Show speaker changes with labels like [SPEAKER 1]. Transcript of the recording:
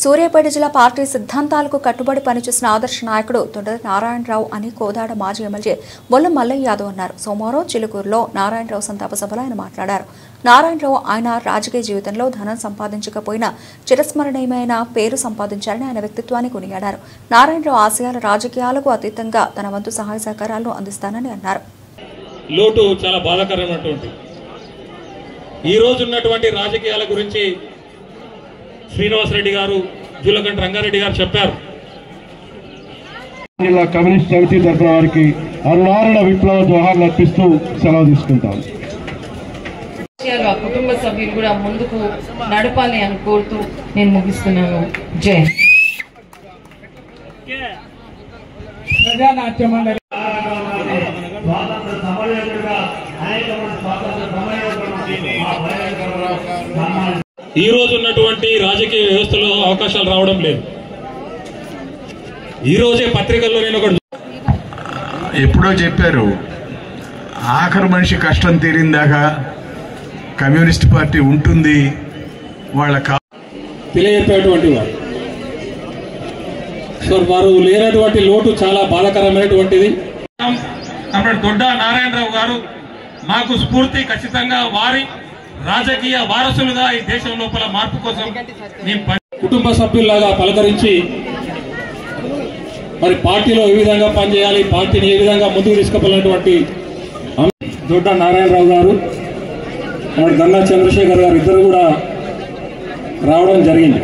[SPEAKER 1] సూర్యాపేట జిల్లా పార్టీ సిద్ధాంతాలకు కట్టుబడి పనిచేసిన ఆదర్శ నాయకుడు తొండరి నారాయణరావు అని కోదాడ మాజీ ఎమ్మెల్యే బొల్ల మల్లయ్య యాదవ్ అన్నారు. సోమవారం చిలుకూరులో నారాయణరావు సంతాప సభలో ఆయన మాట్లాడారు. నారాయణరావు ఆయన రాజకీయ జీవితంలో ధనం సంపాదించకపోయినా చిరస్మరణీయమైన పేరు సంపాదించారని ఆయన వ్యక్తిత్వాన్ని కొనియాడారు. నారాయణరావు ఆశయాల రాజకీయాలకు అతీతంగా తన వంతు సహాయ సహకారాలను అందిస్తానని అన్నారు.
[SPEAKER 2] లోటు చాలా బాధాకరమైనటువంటి ఈ రోజు ఉన్నటువంటి రాజకీయాల గురించి శ్రీనివాసరెడ్డి గారు, జులకంటి రంగారెడ్డి గారు చెప్పారు.
[SPEAKER 3] జిల్లా కమ్యూనిస్ట్ సమితి తరఫున వారికి అరుణారుణ విప్లవ జోహార్లు అర్పిస్తూ సెలవు తీసుకుంటాం.
[SPEAKER 4] కుటుంబ సభ్యులు కూడా ముందుకు నడపాలి అని కోరుతూ నేను ముగిస్తున్నాను. జై
[SPEAKER 2] ఈ రోజు ఉన్నటువంటి రాజకీయ వ్యవస్థలో అవకాశాలు రావడం లేదు. ఈ రోజే పత్రికల్లో నేను ఒకటి
[SPEAKER 5] ఎప్పుడో చెప్పారు, ఆఖరి మనిషి కష్టం తీరిందాకా కమ్యూనిస్ట్ పార్టీ ఉంటుంది. వాళ్ళ
[SPEAKER 2] తెలియజెప్పేటువంటి వారు సో వారు లేనటువంటి లోటు చాలా బాధాకరమైనటువంటిది. అప్పుడు దొడ్డ నారాయణరావు గారు మాకు స్ఫూర్తి. ఖచ్చితంగా వారి రాజకీయ వారసులుగా ఈ దేశం లోపల మార్పు కోసం కుటుంబ సభ్యుల్లాగా పలకరించి మరి పార్టీలో ఏ విధంగా పనిచేయాలి, పార్టీని ఏ విధంగా ముందుకు తీసుకుపోయినటువంటి దొడ్డ నారాయణరావు గారు, గన్నా చంద్రశేఖర్ గారు ఇద్దరు కూడా రావడం జరిగింది.